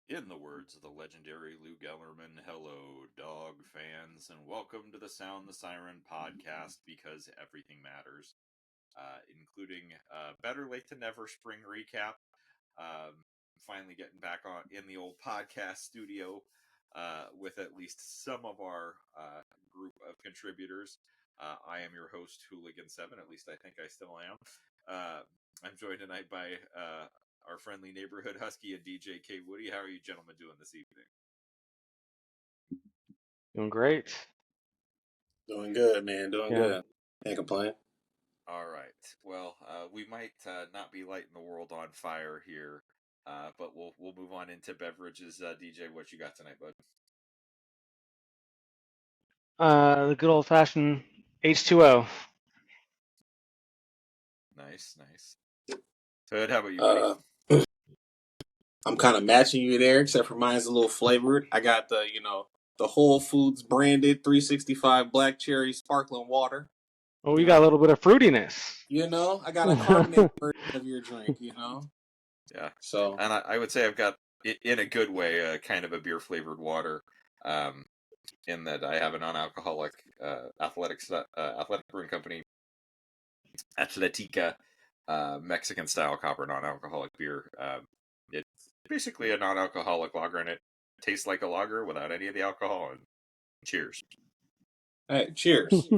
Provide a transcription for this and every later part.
In the words of the legendary Lou Gellerman, hello, dog fans, and welcome to the Sound the Siren podcast because everything matters, including Better Late Than Never spring recap. Finally getting back on in the old podcast studio with at least some of our group of contributors. I am your host, Hooligan7, at least I think I still am. I'm joined tonight by our friendly neighborhood husky and DJ K. Woody. How are you gentlemen doing this evening? Doing great. Doing good, man. Doing good. Can't complain. All right. Well, we might not be lighting the world on fire here, but we'll move on into beverages. DJ, what you got tonight, bud? The good old fashioned H2O. Nice. Ted, how about you, buddy? I'm kind of matching you there, except for mine's a little flavored. I got the Whole Foods branded 365 black cherry sparkling water. Oh, you got a little bit of fruitiness. I got a carbonated version of your drink. Yeah. So, and I would say I've got, in a good way, kind of a beer flavored water. In that I have a non-alcoholic athletic brewing company, Atletica, Mexican style copper non-alcoholic beer. It's basically a non-alcoholic lager, and it tastes like a lager without any of the alcohol. And cheers! Hey, cheers!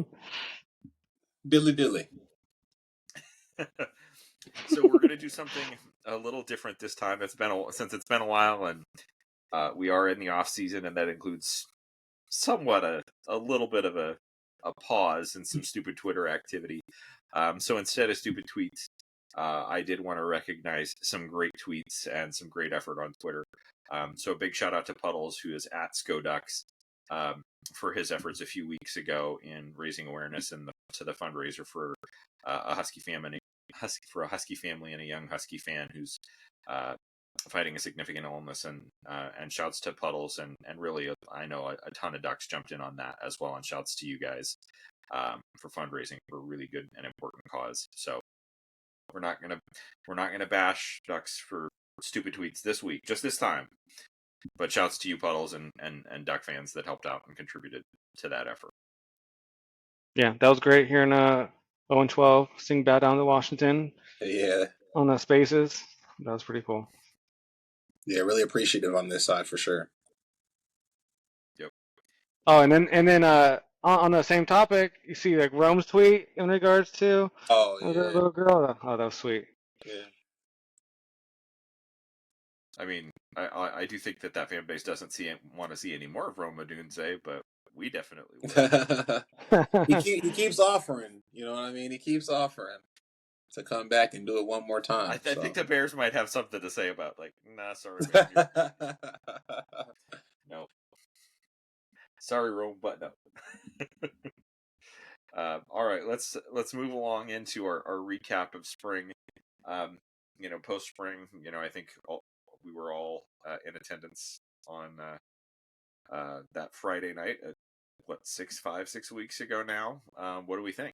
Dilly. So we're gonna do something a little different this time. Since it's been a while, and we are in the off season, and that includes somewhat a little bit of a pause and some stupid Twitter activity. So instead of stupid tweets, I did want to recognize some great tweets and some great effort on Twitter. So a big shout out to Puddles, who is at ScoDucks, for his efforts a few weeks ago in raising awareness to the fundraiser for a husky family and a young husky fan who's fighting a significant illness, and shouts to Puddles, and really I know a ton of ducks jumped in on that as well, and shouts to you guys for fundraising for a really good and important cause. So we're not gonna bash ducks for stupid tweets this week, just this time, but shouts to you, Puddles, and duck fans that helped out and contributed to that effort. Yeah, that was great hearing 0-12 sing Bow Down to Washington. Yeah. On the spaces. That was pretty cool. Yeah, really appreciative on this side for sure. Yep. Oh, and then on the same topic, you see like Rome's tweet in regards to the little girl. Oh, that was sweet. Yeah. I mean, I do think that fan base doesn't want to see any more of Roma Dunze, but we definitely will. he keeps offering. You know what I mean? He keeps offering to come back and do it one more time. I think the Bears might have something to say about, like, nah, sorry. No. Sorry, Rome, but no. All right, let's move along into our recap of spring. Post spring. I think we were all in attendance on that Friday night at 6 weeks ago now. What do we think?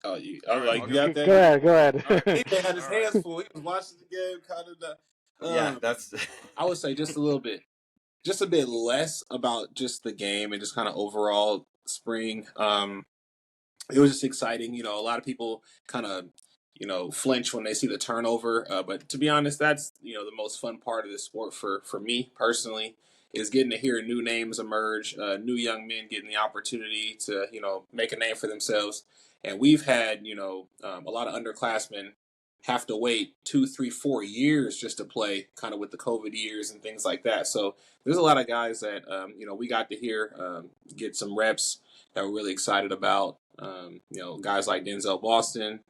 Oh, you got that? Go ahead. He had his hands full. He was watching the game, kind of. Yeah, that's. I would say just a little bit, just a bit less about just the game and just kind of overall spring. It was just exciting. A lot of people kind of, flinch when they see the turnover. But to be honest, that's, the most fun part of this sport for me personally, is getting to hear new names emerge, new young men getting the opportunity to, make a name for themselves. And we've had, a lot of underclassmen have to wait 2, 3, 4 years just to play, kind of with the COVID years and things like that. So there's a lot of guys that, we got to hear get some reps that we're really excited about. Guys like Denzel Boston,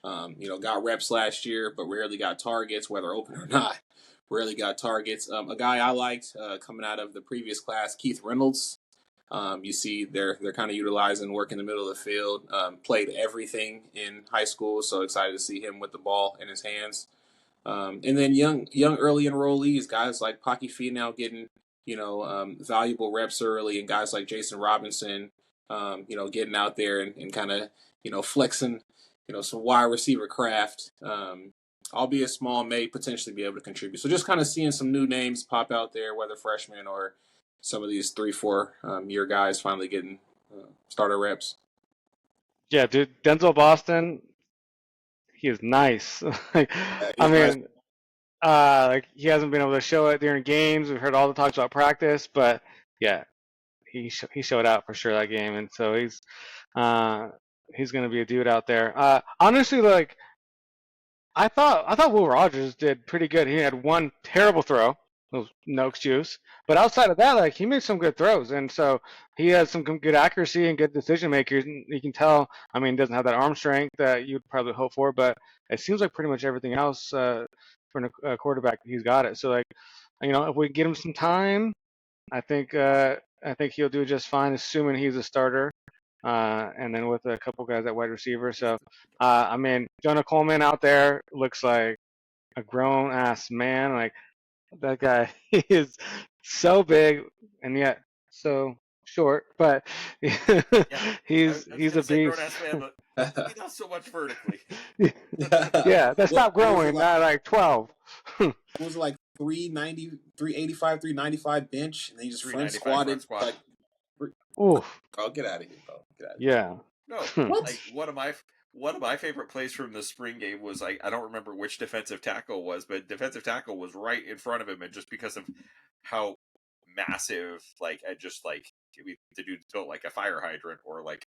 got reps last year, but rarely got targets, whether open or not. Rarely got targets. A guy I liked coming out of the previous class, Keith Reynolds. You see they're kind of utilizing work in the middle of the field. Played everything in high school, so excited to see him with the ball in his hands. And then young early enrollees, guys like Pocky Finau getting valuable reps early, and guys like Jason Robinson, getting out there and kind of flexing some wide receiver craft. Albeit small, may potentially be able to contribute. So just kind of seeing some new names pop out there, whether freshmen or some of these 3-4 year guys finally getting starter reps. Yeah, dude, Denzel Boston, he is nice. Like, I He's nice. mean, like he hasn't been able to show it during games. We've heard all the talks about practice, but yeah, he showed out for sure that game, and so he's gonna be a dude out there. Honestly, like I thought Will Rogers did pretty good. He had one terrible throw, it was no excuse. But outside of that, like he made some good throws, and so he has some good accuracy and good decision makers. And you can tell. I mean, he doesn't have that arm strength that you'd probably hope for, but it seems like pretty much everything else for a quarterback, he's got it. So like, if we get him some time, I think he'll do just fine, assuming he's a starter. And then with a couple guys at wide receiver. So, I mean, Jonah Coleman out there looks like a grown ass man. Like that guy he is so big and yet so short, but Yeah, he's I was a gonna say grown beast. ass man, but maybe not so much vertically. Yeah, that stopped What was growing it like? at like 12. What was it like 390, 385, 395 bench, and then he just front 395 front squatted squat. like, Oof. oh, get out of here, bro. Get out of here. Yeah. No, What? like one of my favorite plays from the spring game was I don't remember which defensive tackle was, but defensive tackle was right in front of him, and just because of how massive, like, and just like the dude built like a fire hydrant or like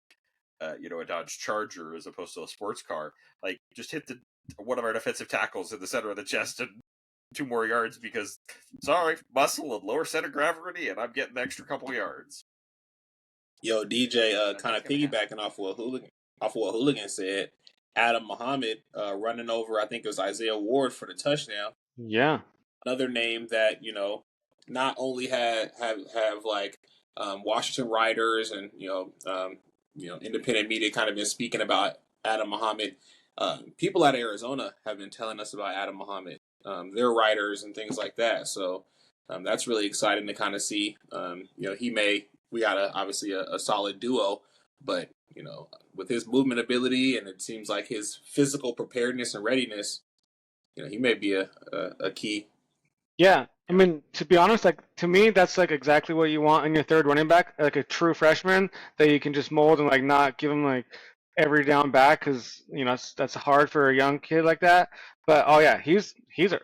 a Dodge Charger as opposed to a sports car, like just hit one of our defensive tackles in the center of the chest and 2 more yards because sorry, muscle and lower center of gravity, and I'm getting the extra couple yards. Yo, DJ, And kind that's of gonna happen. piggybacking off of what Hooligan said. Adam Muhammad running over, I think it was Isaiah Ward for the touchdown. Yeah. Another name that not only have like Washington writers and independent media kind of been speaking about Adam Muhammad. People out of Arizona have been telling us about Adam Muhammad, their writers and things like that. So that's really exciting to kind of see. We got obviously a solid duo, but with his movement ability and it seems like his physical preparedness and readiness, he may be a key. Yeah, I mean, to be honest, like to me, that's like exactly what you want in your third running back, like a true freshman that you can just mold and like not give him like every down back because that's hard for a young kid like that. But oh yeah, he's to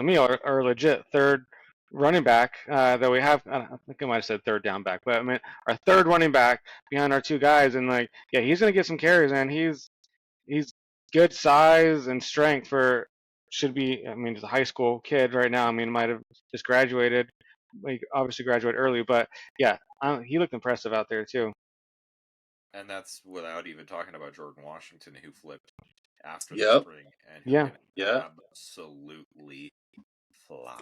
me our legit third running back that we have. I think I might have said third down back, but I mean our third running back behind our two guys, and like yeah, he's gonna get some carries, and he's good size and strength for should be. I mean, he's a high school kid right now. I mean, might have just graduated. Like obviously graduated early, but yeah, he looked impressive out there too. And that's without even talking about Jordan Washington, who flipped after the Yep. spring and who Yeah. can Yeah. absolutely fly.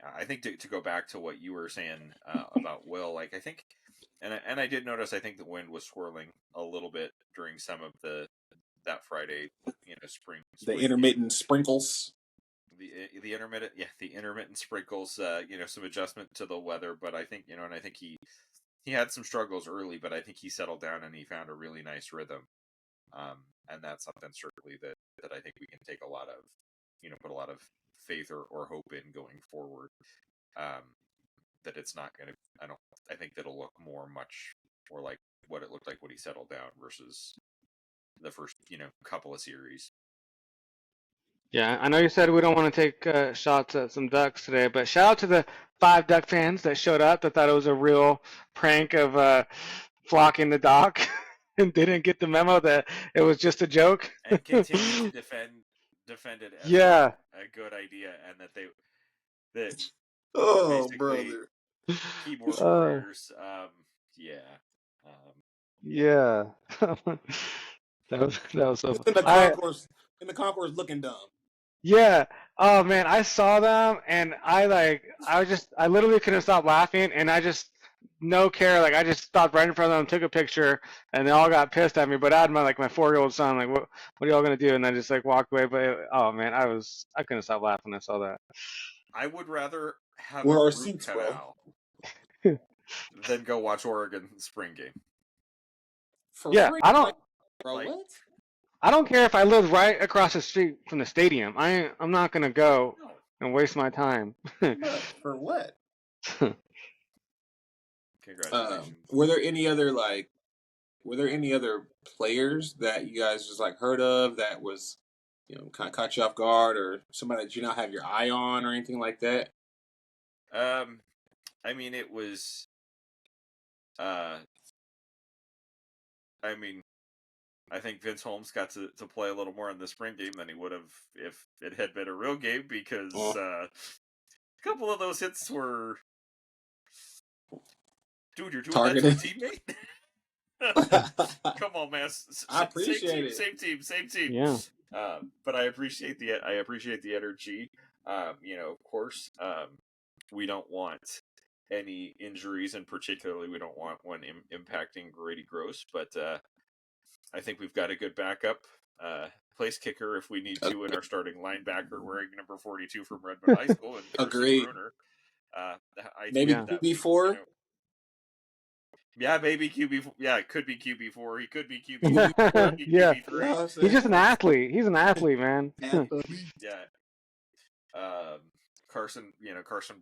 I think to go back to what you were saying about Will, like I think, and I did notice, I think the wind was swirling a little bit during some of that Friday, spring. The intermittent sprinkles. The intermittent sprinkles. Some adjustment to the weather, but I think and I think he had some struggles early, but I think he settled down and he found a really nice rhythm. And that's something certainly that I think we can take a lot of, put a lot of faith or hope in going forward. That it's not going to. I think that'll look much more like what it looked like when he settled down versus the first, couple of series. Yeah, I know you said we don't want to take shots at some Ducks today, but shout out to the 5 Duck fans that showed up that thought it was a real prank of flocking the dock and didn't get the memo that it was just a joke. And continue to defend it as Yeah. a good idea, and that Oh, basically brother. keyboard warriors. Yeah. Yeah. that was so In the concourse looking dumb. Yeah. Oh man, I saw them and I literally couldn't stop laughing and I just no care, like I just stopped right in front of them, took a picture, and they all got pissed at me. But I had my 4-year-old son, like, what are y'all gonna do? And I just like walked away. But oh man, I couldn't stop laughing when I saw that. I would rather have Where a are root seats, canal than go watch Oregon spring game. For Yeah, free, I don't. bro. Like, What? I don't care if I live right across the street from the stadium. I'm not gonna go No. and waste my time. But for what? Congratulations. Were there any other players that you guys just like heard of that was, kind of caught you off guard, or somebody that you not have your eye on, or anything like that? I mean, it was. I mean, I think Vince Holmes got to play a little more in the spring game than he would have if it had been a real game, because a couple of those hits were, dude, you're doing Targeted. that to a teammate? Come on, man. I appreciate it. Same team. Yeah. But I appreciate the energy. Of course, we don't want any injuries, and particularly we don't want one impacting Grady Gross. But I think we've got a good backup place kicker if we need to, and our starting linebacker wearing number 42 from Redmond High School, and Agreed. Bruner. Maybe that QB4. Yeah, maybe QB. Yeah, it could be QB4. He could be QB. Yeah. QB3. He's just an athlete. He's an athlete, man. Yeah. Carson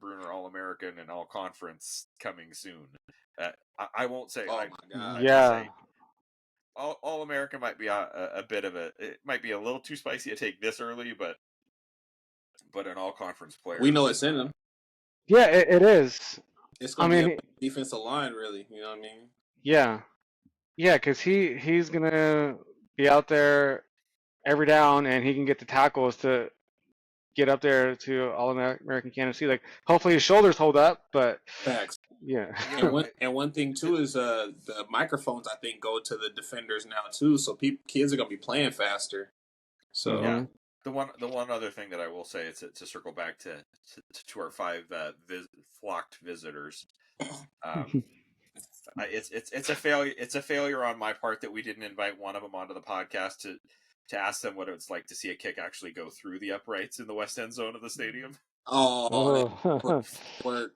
Bruner, All-American and All-Conference coming soon. I won't say. Oh my God. Yeah. All-American might be a bit of it might be a little too spicy to take this early, but an All-Conference player. We know it's in him. Yeah, it is. It's going to be a defensive line, really. You know what I mean? Yeah. Yeah, because he's going to be out there every down, and he can get the tackles to get up there to All-American candidacy. Like, hopefully his shoulders hold up, but Facts. yeah. And one thing too is the microphones, I think, go to the defenders now too, so kids are gonna be playing faster. So yeah. The one other thing that I will say is to circle back to our 5 flocked visitors. It's a failure. It's a failure on my part that we didn't invite one of them onto the podcast to ask them what it's like to see a kick actually go through the uprights in the west end zone of the stadium. Work.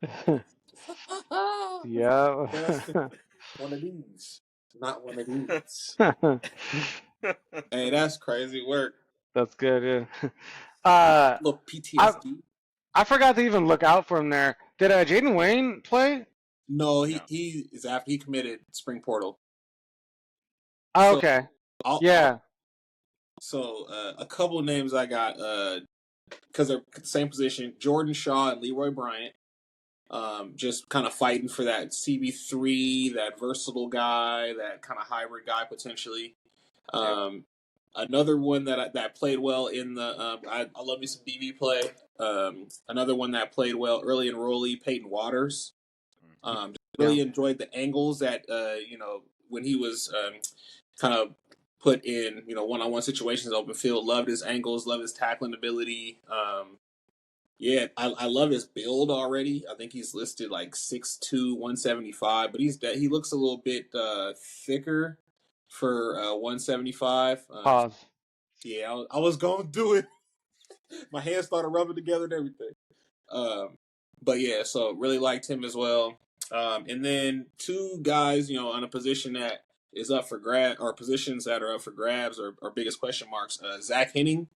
Yeah. One of these, not one of these. Hey, that's crazy work. That's good. Yeah. Little PTSD. I forgot to even look out for him there. Did Jaden Wayne play? No, he is after he committed spring portal. Oh, So, okay. Yeah. So a couple of names I got because they're the same position: Jordan Shaw and Leroy Bryant. Just kind of fighting for that CB3, that versatile guy, that kind of hybrid guy potentially. Another one that played well in the I love me some DB play. Another one that played well early enrollee, Peyton Waters. Really enjoyed the angles that when he was kind of put in one-on-one situations, open field. Loved his angles, loved his tackling ability. Yeah, I love his build already. I think he's listed like 6'2", 175, but he looks a little bit thicker for 175. Pause. Yeah, I was going to do it. My hands started rubbing together and everything. But yeah, so really liked him as well. And then 2 guys, on a position that is up for positions that are up for grabs or biggest question marks. Zach Henning.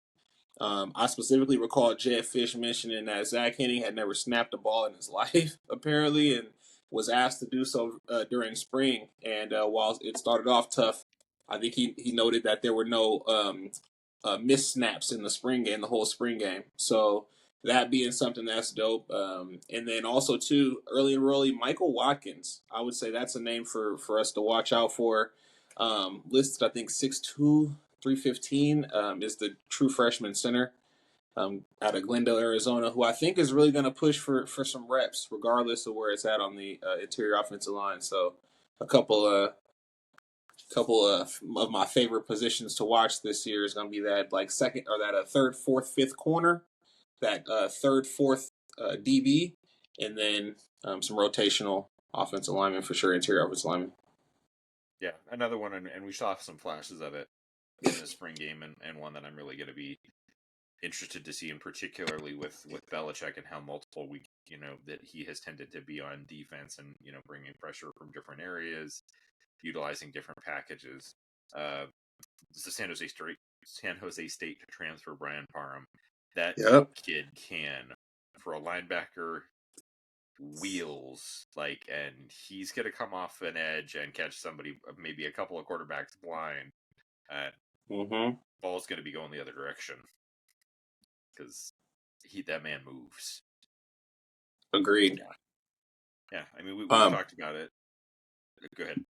I specifically recall Jed Fish mentioning that Zach Henning had never snapped a ball in his life, apparently, and was asked to do so during spring. And while it started off tough, I think he noted that there were no missed snaps in the whole spring game. So that being something that's dope. And then also, too, early enrollee Michael Watkins. I would say that's a name for us to watch out for. Listed, I think, 6'2", 315 is the true freshman center out of Glendale, Arizona, who I think is really going to push for some reps, regardless of where it's at on the interior offensive line. So a couple of my favorite positions to watch this year is going to be that second or that third, fourth, fifth corner, that third, fourth DB, and then some rotational offensive linemen for sure, interior offensive linemen. Yeah, another one, and we saw some flashes of it in the spring game, and one that I'm really going to be interested to see, and particularly with Belichick and how multiple that he has tended to be on defense, and bringing pressure from different areas, utilizing different packages. the San Jose State transfer Brian Parham. That Yep. kid can, for a linebacker, wheels, like, and he's gonna come off an edge and catch somebody, maybe a couple of quarterbacks blind, and ball's gonna be going the other direction because that man moves. Agreed. Yeah. I mean, we've talked about it. Go ahead.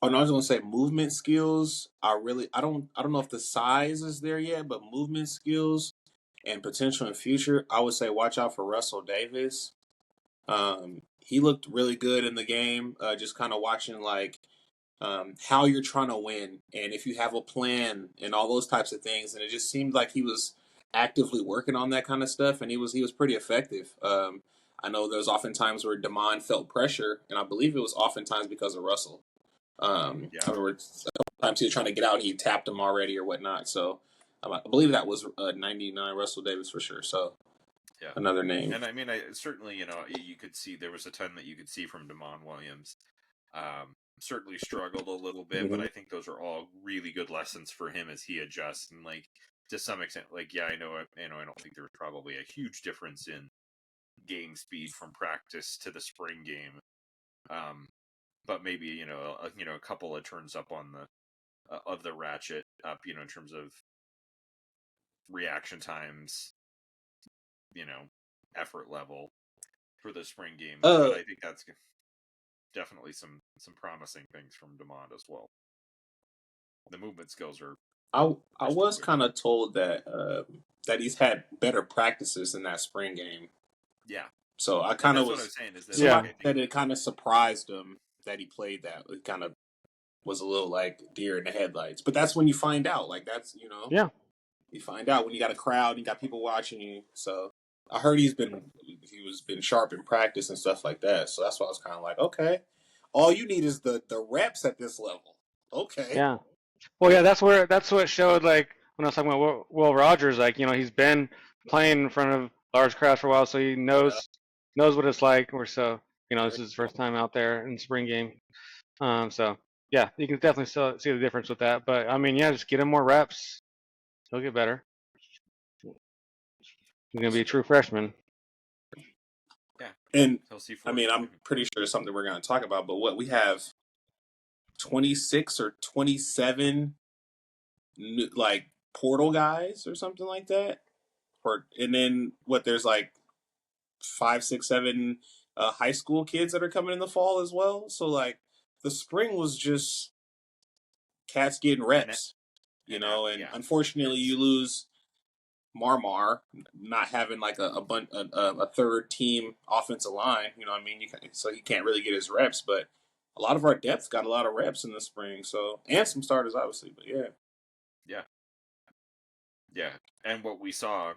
Oh no, I was gonna say movement skills are really. I don't know if the size is there yet, but movement skills and potential in future, I would say watch out for Russell Davis. He looked really good in the game. Just kind of watching like how you're trying to win and if you have a plan and all those types of things. And it just seemed like he was actively working on that kind of stuff, and he was pretty effective. I know there was often times where Damon felt pressure, and I believe it was oftentimes because of Russell. I remember times he was trying to get out and he tapped him already or whatnot. So I believe that was 99 Russell Davis for sure. So another name. And I mean, certainly, you could see there was a ton that you could see from Damon Williams. Certainly struggled a little bit, but I think those are all really good lessons for him as he adjusts. And like to some extent, like I don't think there was probably a huge difference in game speed from practice to the spring game. But maybe a couple of turns up on the of the ratchet up, in terms of reaction times, effort level for the spring game. But I think that's definitely some promising things from Demond as well. The movement skills are. I was kind of told that that he's had better practices in that spring game. Yeah. So I kind of was. What I'm saying is that it kind of surprised him that he played that. It kind of was a little like deer in the headlights. But that's when you find out. Like that's Yeah. You find out when you got a crowd, you got people watching you. So I heard he's been sharp in practice and stuff like that. So that's why I was kind of like, okay, all you need is the reps at this level. Okay. Yeah. Well, yeah, that's what showed. Like when I was talking about Will Rogers, like he's been playing in front of large crowds for a while, so he knows what it's like. Or so this is his first time out there in spring game. So yeah, you can definitely see the difference with that. But I mean, yeah, just get him more reps. He'll get better. He's gonna be a true freshman. Yeah. And I mean, I'm pretty sure it's something we're going to talk about. But what we have 26 or 27 like portal guys or something like that, and then there's like 5, 6, 7 high school kids that are coming in the fall as well. So like the spring was just cats getting reps, and unfortunately you lose Marmar not having like a third team offensive line. You know what I mean? So he can't really get his reps, but a lot of our depth got a lot of reps in the spring. So and some starters obviously, but yeah. And what we saw,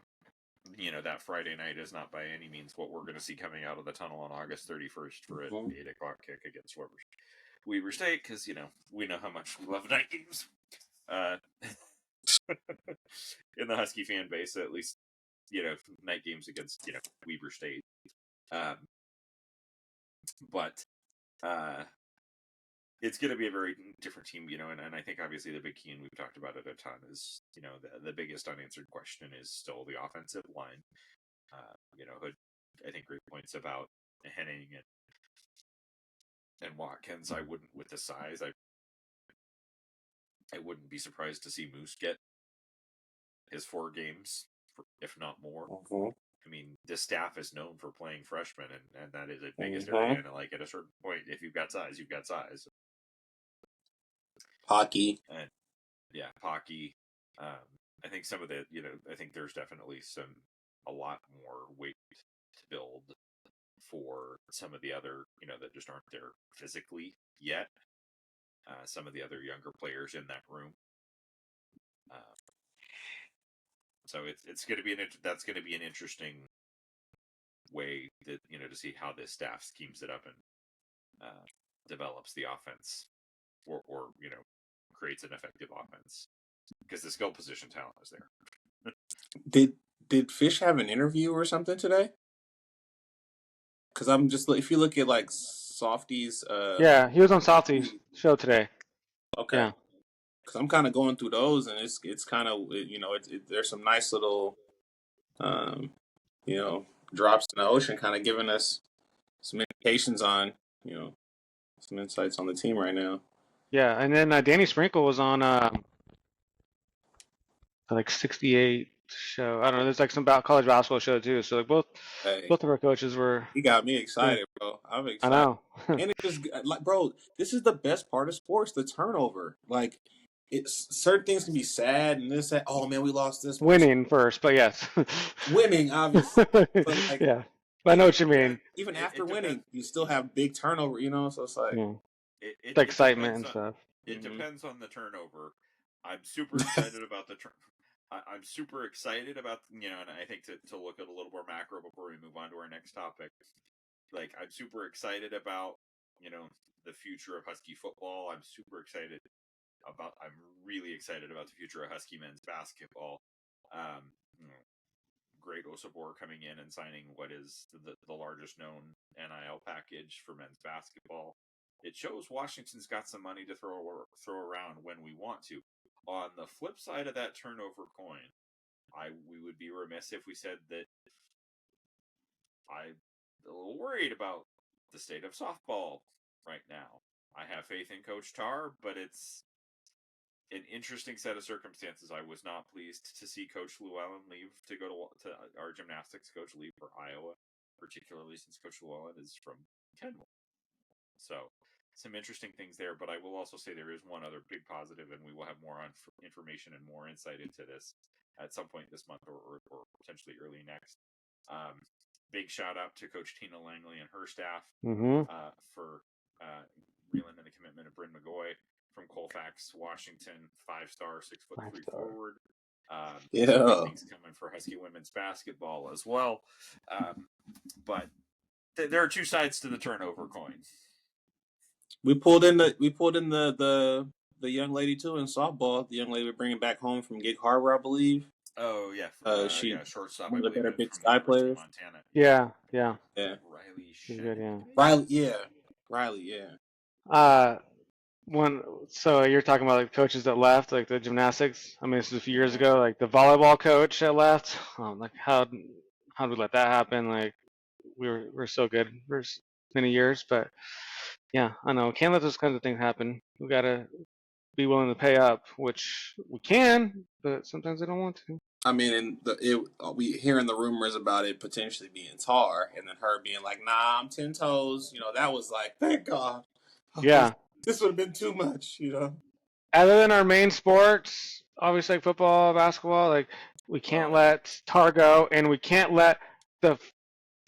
that Friday night is not by any means what we're going to see coming out of the tunnel on August 31st for an 8 o'clock kick against Weber State, because we know how much we love night games. In the Husky fan base, at least, night games against, Weber State. But it's going to be a very different team, and I think obviously the big key, and we've talked about it a ton, is, the biggest unanswered question is still the offensive line. Hood, I think, great points about Henning and Watkins. I wouldn't, with the size, I wouldn't be surprised to see Moose get his 4 games, if not more. I mean, this staff is known for playing freshmen, and that is the biggest area. And like at a certain point, if you've got size, you've got size. Hockey. And yeah, Pocky. I think some of the, I think there's definitely a lot more weight to build for some of the other, that just aren't there physically yet. Some of the other younger players in that room. So it's going to be that's going to be an interesting way that to see how this staff schemes it up and develops the offense, or creates an effective offense, because the skill position talent is there. Did Fish have an interview or something today? Because I'm just, if you look at like Softy's yeah, he was on Softy's show today. Okay. Yeah. because I'm kind of going through those, and it's kind of there's some nice little um, you know drops in the ocean, kind of giving us some indications on you know some insights on the team right now. Yeah, and then Danny Sprinkle was on like 68 show. I don't know. There's like some college basketball show too. So like Hey, both of our coaches were. he got me Yeah, excited, bro. I'm I excited. know. And it just like, bro, this is the best part of sports, the turnover. Like, it's certain things can be sad and this, that. Oh man, we lost this person. Winning first, but yes. Winning, obviously, but like Yeah, I know what you even mean. even after It depends. winning, you still have big turnover. So it's like, Yeah, It the it excitement depends and on stuff. it mm-hmm. depends on the turnover. I'm super excited about the I'm super excited about and I think to look at a little more macro before we move on to our next topic. Like I'm super excited about the future of Husky football. I'm really excited about the future of Husky men's basketball. Um, you know, Great Osabor coming in and signing what is the largest known NIL package for men's basketball. It shows Washington's got some money to throw around when we want to. On the flip side of that turnover coin, we would be remiss if we said that I'm a little worried about the state of softball right now. I have faith in Coach Tar, but it's an interesting set of circumstances. I was not pleased to see Coach Llewellyn leave to go to our gymnastics coach leave for Iowa, particularly since Coach Llewellyn is from Kenmore. So some interesting things there, but I will also say there is one other big positive, and we will have more on information and more insight into this at some point this month or potentially early next. Big shout out to Coach Tina Langley and her staff for reeling in the commitment of Bryn McGoy from Colfax, Washington, 5-star, 6'3" forward. Some big things coming for Husky women's basketball as well. But there are two sides to the turnover coin. We pulled in the young lady too in softball. The young lady we're bringing back home from Gig Harbor, I believe. Oh yeah, One shortstop. of I the believe better Big from the Sky University of players. Montana. Yeah. Riley She's Shen. good, yeah. Riley, yeah. So you're talking about like coaches that left, like the gymnastics. I mean, this is a few years Yeah. ago. Like the volleyball coach that left. Like how did we let that happen? Like we're so good for many years, but yeah, I know can't let those kinds of things happen. We gotta be willing to pay up, which we can, but sometimes they don't want to. I mean, we hearing the rumors about it potentially being Tar, and then her being like, "Nah, I'm 10 toes." That was like, thank God. Yeah. This would have been too much. Other than our main sports, obviously like football, basketball, like we can't let Tar go, and we can't let the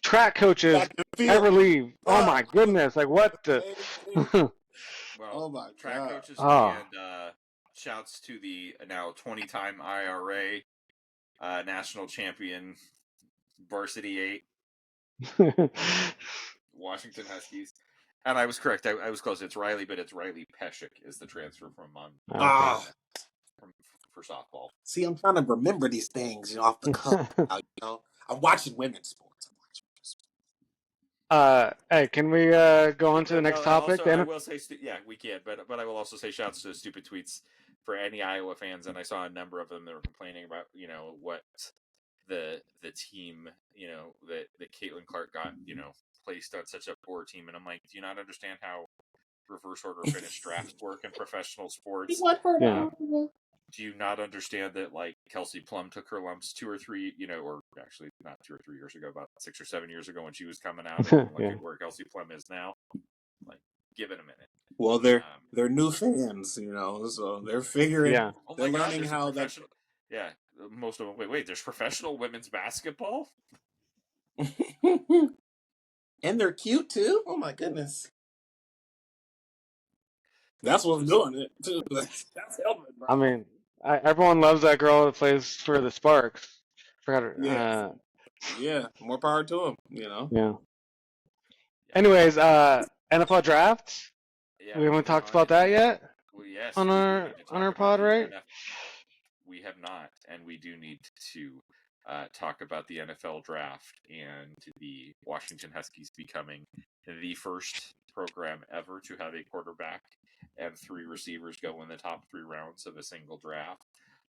track coaches ever leave. Oh my goodness! Like what the? Well, oh my track God. coaches Oh. and shouts to the now 20-time IRA national champion varsity 8 Washington Huskies. And I was correct. I was close. It's Riley, but it's Riley Peshek is the transfer from Okay. for softball. See, I'm trying to remember these things, off the cuff. I'm watching women's sports. Hey, can we go on to the next topic? Also, I will say, we can, but I will also say, shouts to stupid tweets for any Iowa fans, and I saw a number of them that were complaining about, what the team, that Caitlin Clark got, placed on such a poor team, and I'm like, do you not understand how reverse order finish drafts work in professional sports? Yeah. Do you not understand that, like, Kelsey Plum took her lumps 2 or 3, or actually not 2 or 3 years ago, about 6 or 7 years ago when she was coming out, and look at where Kelsey Plum is now? Like, give it a minute. Well, they're new fans, so they're figuring. Yeah. Oh they're my learning God, how that. Yeah, most of them. Wait, there's professional women's basketball, and they're cute too. Oh my goodness. That's what's doing it too. That's helping, bro. I mean, everyone loves that girl that plays for the Sparks. Forgot her. Yeah, more power to them. Yeah. Anyways, NFL draft. Yeah, We haven't talked about that yet. Well, yes, on our pod, right? We have not, and we do need to talk about the NFL draft and the Washington Huskies becoming the first program ever to have a quarterback and 3 receivers go in the top 3 rounds of a single draft.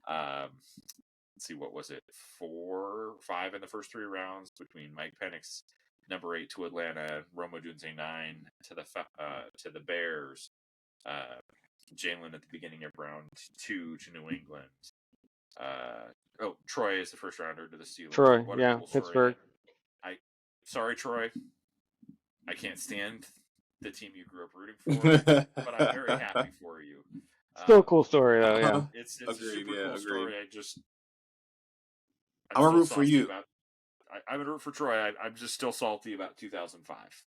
Let's see, what was it? 4, 5 in the first 3 rounds between Mike Penix, number 8 to Atlanta, Rome Odunze 9 to the Bears, Jalen at the beginning of round 2 to New England. Troy is the first rounder to the Steelers. Troy, What yeah, a cool Pittsburgh. story. Sorry, Troy. I can't stand the team you grew up rooting for, but I'm very happy for you. Still a cool story, though, yeah. It's Agreed, a super cool story. I'm gonna root for you. I'm gonna root for Troy. I'm just still salty about 2005.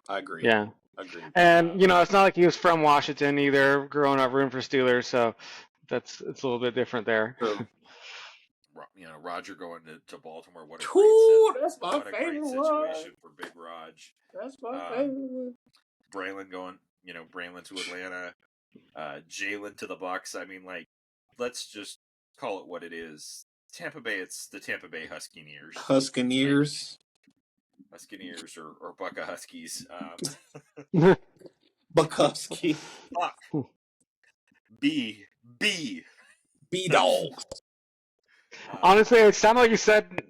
I agree. Yeah. Agreed. And it's not like he was from Washington either, growing up rooting for Steelers, so it's a little bit different there. True. Roger going to Baltimore. What a That's my favorite great situation for Big Raj. That's my favorite one. Braylon going, Braylon to Atlanta. Jalen to the Bucks. I mean, let's just call it what it is. Tampa Bay, it's the Tampa Bay Huskineers. Huskineers or Bucka Huskies. Bukowski. Fuck. B Dawgs. Honestly, it sounded like you said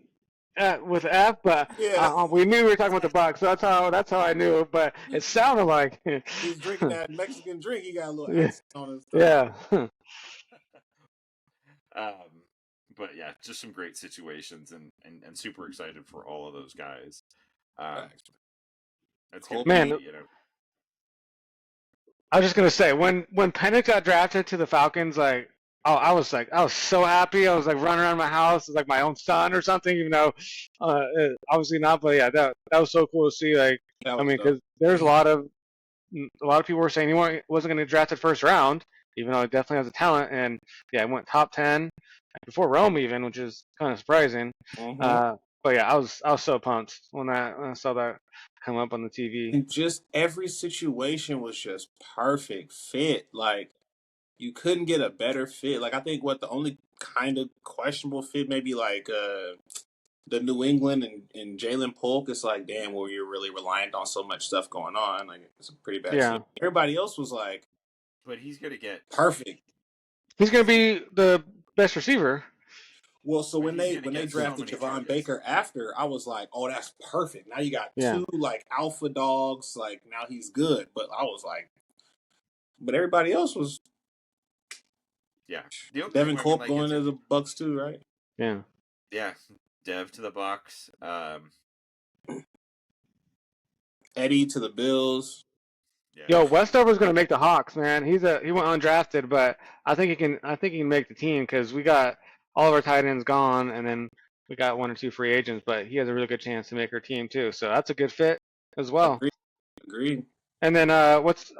with F, but we knew we were talking about the Bucks, so that's how I knew. But it sounded like he's drinking that Mexican drink. He got a little accent on his tongue. Yeah. But yeah, just some great situations and super excited for all of those guys. That's cool. Man, I was just gonna say when Penix got drafted to the Falcons, I was so happy. I was running around my house, like my own son or something, even though obviously not. But yeah, that was so cool to see. Because there's a lot of people were saying he wasn't going to draft it first round, even though he definitely has the talent. And yeah, I went top 10 before Rome even, which is kind of surprising. Mm-hmm. But yeah, I was so pumped when I saw that come up on the TV. And just every situation was just perfect fit. You couldn't get a better fit. I think the only kind of questionable fit maybe the New England and Jalen Polk. It's damn, well, you're really reliant on so much stuff going on. It's a pretty bad fit. Everybody else was but he's gonna get perfect. He's gonna be the best receiver. Well, so when they drafted Javon Baker after, I was like, oh, that's perfect. Now you got 2 alpha dogs. Now he's good. But I was but everybody else was. Yeah. Devin Culp going to the Bucks too, right? Yeah. Yeah. Dev to the Bucks. Eddie to the Bills. Yeah. Yo, Westover's gonna make the Hawks, man. He went undrafted, but I think he can make the team because we got all of our tight ends gone, and then we got 1 or 2 free agents. But he has a really good chance to make our team too. So that's a good fit as well. Agreed. And then who else?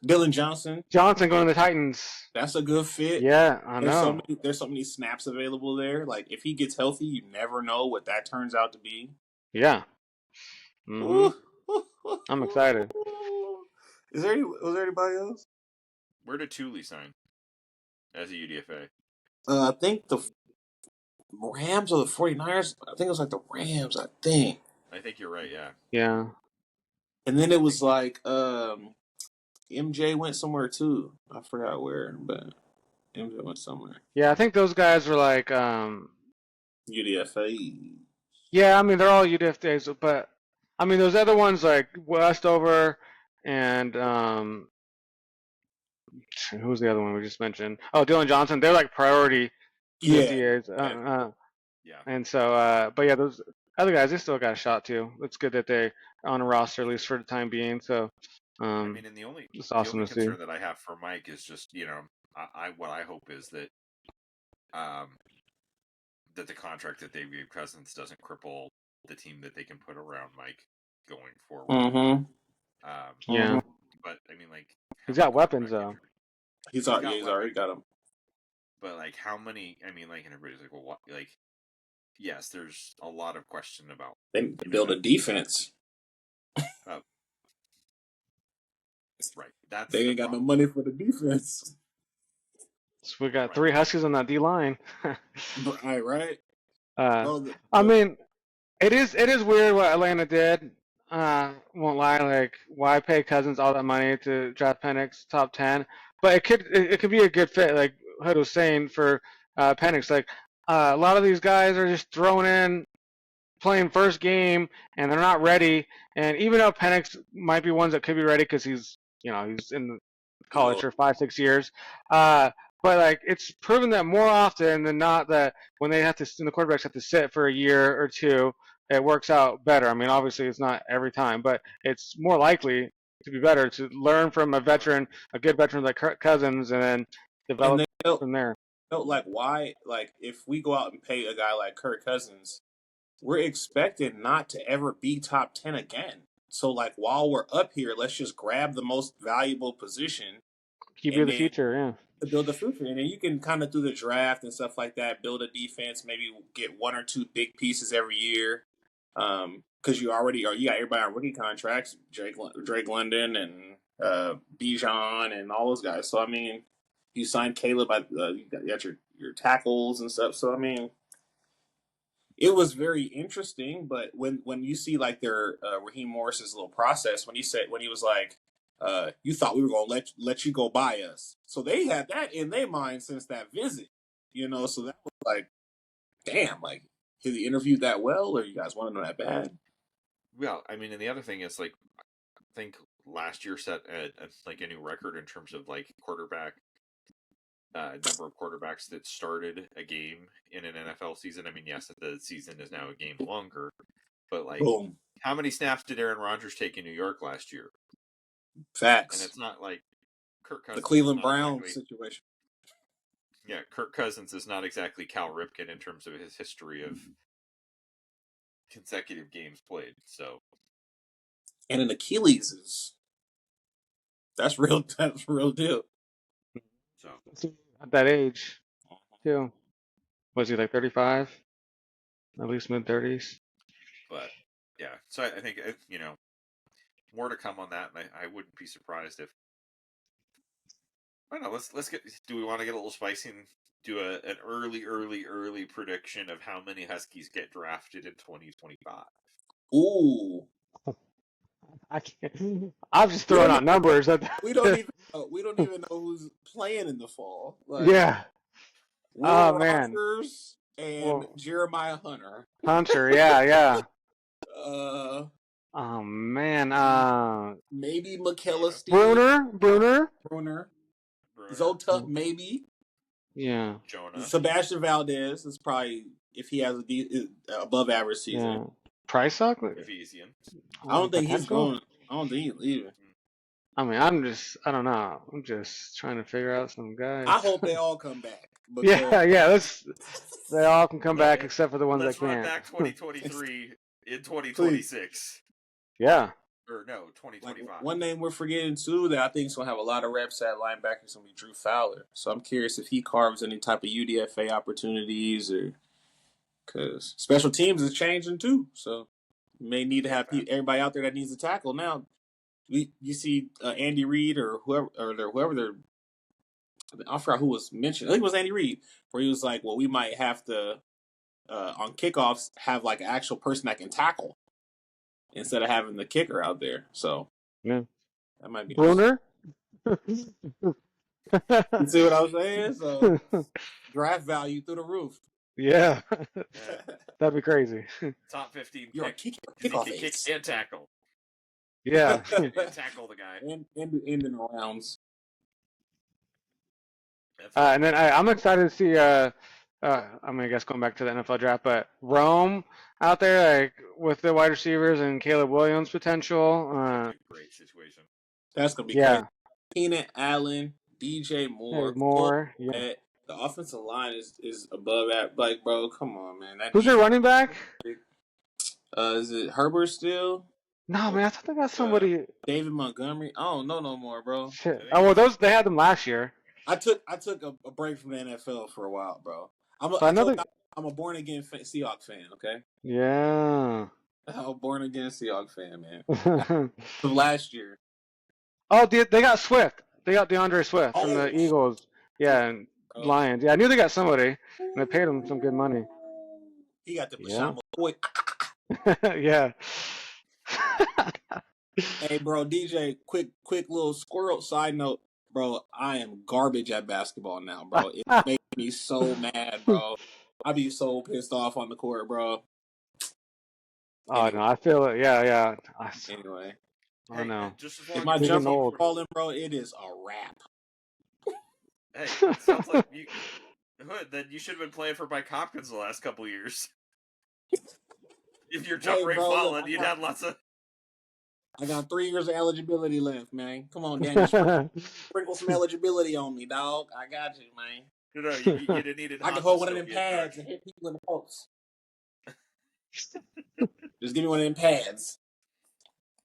Dylan Johnson. Johnson going to the Titans. That's a good fit. Yeah, I know. There's so many snaps available there. If he gets healthy, you never know what that turns out to be. Yeah. Mm-hmm. I'm excited. Was there anybody else? Where did Thule sign as a UDFA? I think the Rams or the 49ers. I think it was the Rams. I think you're right. Yeah. Yeah. And then it was MJ went somewhere too. I forgot where, but MJ went somewhere. Yeah, I think those guys were UDFA. Yeah, I mean they're all UDFAs, but I mean those other ones like Westover and who was the other one we just mentioned? Oh, Dylan Johnson. They're priority UDFAs. Yeah. And so, but yeah, those other guys, they still got a shot too. It's good that they're on a roster at least for the time being. So, I mean, and the only concern that I have for Mike is just what I hope is that that the contract that they gave Cousins doesn't cripple the team that they can put around Mike going forward. Mm-hmm. Yeah. But I mean, he's got weapons though. He's already got them. But how many? I mean, and everybody's well, what? Yes, there's a lot of question about. They build a defense. Right. That's they ain't got no money for the defense. So we got 3 Huskies on that D line. Right. I mean, it is weird what Atlanta did. won't lie. Like, why pay Cousins all that money to draft Penix top 10? But it could be a good fit. Like Hood was saying for Penix. Like a lot of these guys are just thrown in, playing first game, and they're not ready. And even though Penix might be ones that could be ready because he's in college for 5-6 years. But like it's proven that more often than not that when the quarterbacks have to sit for a year or two, it works out better. I mean, obviously it's not every time, but it's more likely to be better to learn from a good veteran like Kirk Cousins, and then And develop they from there. like why like if we go out and pay a guy like Kirk Cousins, we're expected not to ever be top 10 again. So like while we're up here, let's just grab the most valuable position QB and of the then future, yeah. to build the future. And then you can kind of through the draft and stuff like that, build a defense, maybe get one or two big pieces every year. Because you got everybody on rookie contracts, Drake London and Bijan and all those guys. So I mean, you signed Caleb, you got your tackles and stuff. So I mean, it was very interesting. But when you see like their Raheem Morris's little process, when he was like, you thought we were gonna let you go by us, so they had that in their mind since that visit, So that was like, damn, like did he interviewed that well, or you guys wanted him that bad? Well, I mean, and the other thing is like, I think last year set like a new record in terms of like quarterback number of quarterbacks that started a game in an NFL season. I mean, yes, the season is now a game longer, but like, Boom, how many snaps did Aaron Rodgers take in New York last year? facts. And it's not like Kirk Cousins. The Cleveland Browns situation. Yeah, Kirk Cousins is not exactly Cal Ripken in terms of his history of consecutive games played. So, and an Achilles that's real. That's real deal. So at that age, too. Was he like 35? At least mid-30s. But yeah, so I think more to come on that, and I wouldn't be surprised if. I don't know. Let's get. Do we want to get a little spicy and do an early prediction of how many Huskies get drafted in 2025? Ooh, I can't. I'm just throwing out numbers. We don't even know who's playing in the fall. Like, yeah. Will Man. Rogers and Jeremiah Hunter. Yeah. Oh man. Maybe McKellar Bruner. Zotup, maybe. Yeah. Jonah. Sebastian Valdez is probably if he has above average season. Yeah. Price suck? Ephesian. I don't think he's going. I don't think he's leaving. I mean, I don't know. I'm just trying to figure out some guys. I hope they all come back. Yeah. They all can come back except for the ones that can't. Let's run back 2023 in 2026. Yeah. Or no, 2025. Like, one name we're forgetting too that I think is going to have a lot of reps at linebacker is going to be Drew Fowler. So I'm curious if he carves any type of UDFA opportunities or because special teams is changing too. So you may need to have everybody out there that needs a tackle now. You see Andy Reid or whoever they're. I forgot who was mentioned. I think it was Andy Reid, where he was like, "Well, we might have to on kickoffs have like an actual person that can tackle instead of having the kicker out there." So yeah, that might be Bruner. You see what I was saying? So draft value through the roof. Yeah, that'd be crazy. Top 15 You're pick. Kickoff Kick and tackle. Yeah, and tackle the guy. And in the rounds. And then I'm excited to see. I mean, I guess going back to the NFL draft, but Rome out there, like with the wide receivers and Caleb Williams potential. Great situation. That's gonna be crazy. Keenan Allen, DJ Moore, yeah. The offensive line is above that. Like, bro, come on, man. Who's their running back? Is it Herbert still? No, man. I thought they got somebody. David Montgomery. I don't know no more, bro. Shit. Oh well, they had them last year. I took a break from the NFL for a while, bro. I'm a born again Seahawks fan. Okay. Yeah. I'm a born again Seahawks fan, man. From last year. Oh, they got Swift. They got DeAndre Swift from the Eagles. Yeah, and Lions. Yeah, I knew they got somebody, and they paid him some good money. He got the Bashan boy. Yeah. Hey, bro, DJ, quick little squirrel side note, bro. I am garbage at basketball now, bro. It makes me so mad, bro. I be so pissed off on the court, bro. Oh Anyway, no, I feel it. Yeah. anyway, I Hey, know. just as if long my as the You're getting jumper teams old. were. falling, bro, it is a wrap. Hey, sounds like you. Hood, then you should have been playing for Mike Hopkins the last couple years. If your jump Hey, rate bro, look, falling, you'd have lots of. I got 3 years of eligibility left, man. Come on, Daniel, sprinkle some eligibility on me, dog. I got you, man. No, you'd have needed I can hold Hopkins one of still them be in pads charge. and hit people in the post. Just give me one of them pads.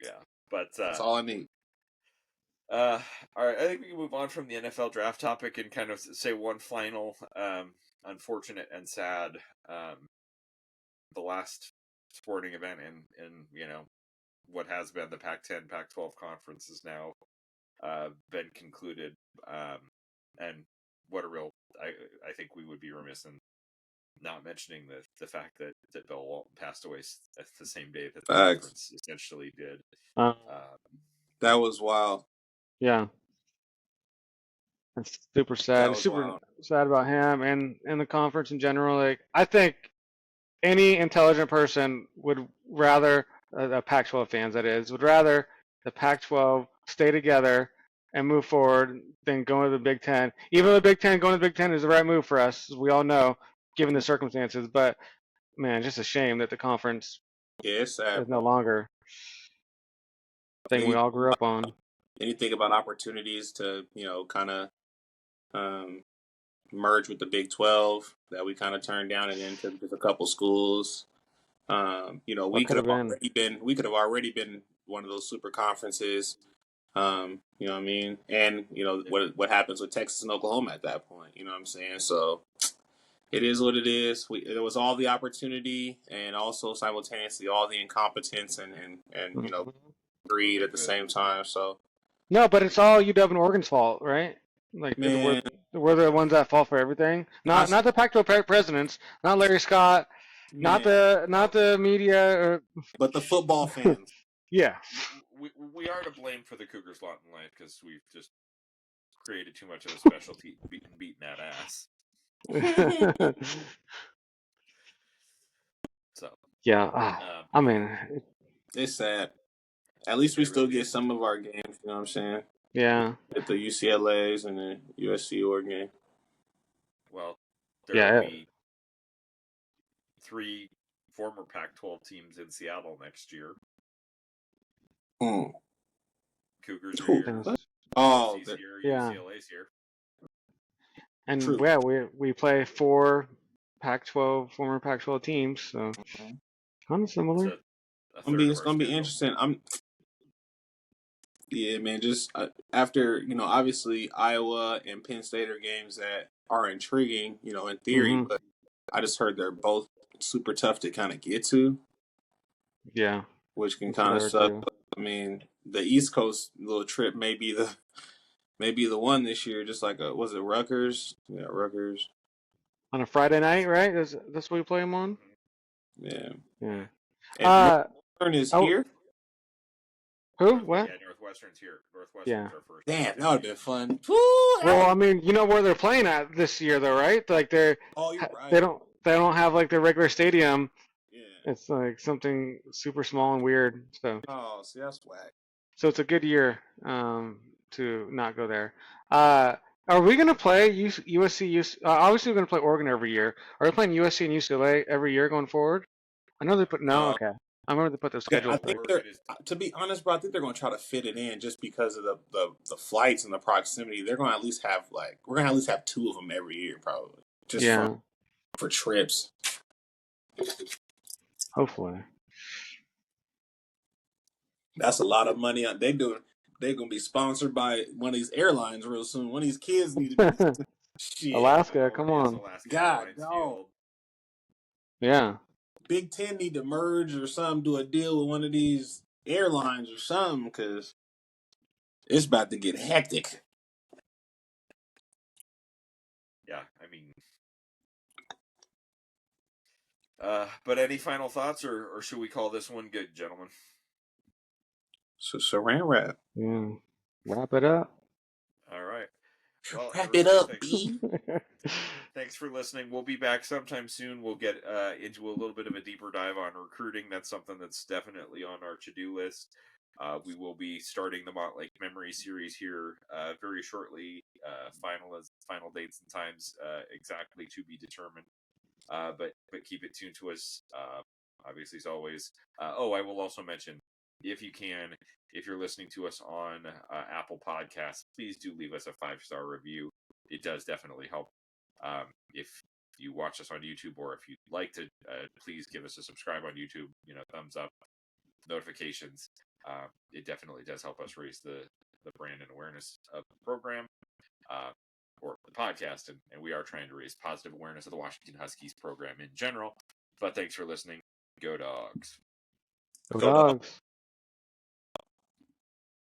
Yeah, but That's all I need. all right. I think we can move on from the NFL draft topic and kind of say one final, unfortunate and sad, the last sporting event in what has been the Pac-10, Pac-12 conference is now been concluded, and what a real. I think we would be remiss in not mentioning the fact that Bill Walton passed away at the same day that the Facts. conference essentially did. Um, That was wild. yeah, it's super That sad. was Super wild. sad about him and the conference in general. Like, I think any intelligent person would rather Pac-12 fans, that is, would rather the Pac-12 stay together and move forward than going to the Big Ten. Even though the Big Ten going to the Big Ten is the right move for us, as we all know, given the circumstances. But man, just a shame that the conference Yeah, it's sad, is no bro. longer the thing we all grew up on. Anything about opportunities to, kind of merge with the Big 12 that we kind of turned down and then took just a couple schools. What We could could have have been? already been one of those super conferences. You know what I mean? And what happens with Texas and Oklahoma at that point? You know what I'm saying? So it is what it is. There was all the opportunity and also simultaneously all the incompetence and greed at the same time. So No, but it's all UW and Oregon's fault, right? Like man, we're the ones that fall for everything. I Not the Pac-12 presidents, not Larry Scott, man, not the media. but the football fans. Yeah. We are to blame for the Cougars' lot in life because we've just created too much of a specialty beating that ass. So Yeah. I mean, It's sad. At least we it still really get is. some of our games. You know what I'm saying? yeah. At the UCLA's and the USC Oregon game. Well, there will Yeah. be 3 former Pac-12 teams in Seattle next year. Hmm. Cougars are Who? here. Oh, USC's here. Yeah. UCLA's here. And true. yeah, we play 4 former Pac-12 teams, so kind of It's similar. a third It's of our gonna be schedule. interesting. Yeah, man. Just after obviously Iowa and Penn State are games that are intriguing, in theory, Hmm. but I just heard they're both super tough to kind of get to, Yeah. which can That's what kind I of heard suck. too. I mean, the East Coast little trip may be the one this year. Just like was it Rutgers? Yeah, Rutgers. On a Friday night, right? That's what we play them on. Yeah. Yeah. And Northern is Oh, here. who? What? Yeah, Northwestern's here. Yeah. Northwestern's our first. Damn, that would have been fun. Well, I mean, you know where they're playing at this year, though, right? Like Oh, you're right. they don't have like their regular stadium. Yeah. It's like something super small and weird. Oh, see, that's whack. So it's a good year to not go there. Are we gonna play USC? Obviously, we're gonna play Oregon every year. Are we playing USC and UCLA every year going forward? I know they put no. No, Okay, I remember they put their I schedules. think Like, they're. To be honest, bro, I think they're going to try to fit it in just because of the flights and the proximity. They're going to at least have we're going to at least have 2 of them every year, probably, just yeah, for trips. hopefully. That's a lot of money. They're going to be sponsored by one of these airlines real soon. One of these kids need to be. Shit. Alaska, come on. Alaska God, Airlines no. Field. Yeah. Big Ten need to merge or something, do a deal with one of these airlines or something, because it's about to get hectic. Yeah, I mean, but any final thoughts, or should we call this one good, gentlemen? So saran wrap. Yeah. Wrap it up. All right. Well, Wrap it everybody, up, thanks. B. Thanks for listening. We'll be back sometime soon. We'll get into a little bit of a deeper dive on recruiting. That's something that's definitely on our to-do list. We will be starting the Montlake Memory series here very shortly. Final dates and times exactly to be determined. But keep it tuned to us. Obviously, as always. I will also mention, if you can, if you're listening to us on Apple Podcasts, please do leave us a 5-star review. It does definitely help. If you watch us on YouTube, or if you'd like to, please give us a subscribe on YouTube. Thumbs up, notifications. It definitely does help us raise the brand and awareness of the program. Or the podcast, and we are trying to raise positive awareness of the Washington Huskies program in general. But thanks for listening. Go Dogs. Go Dogs.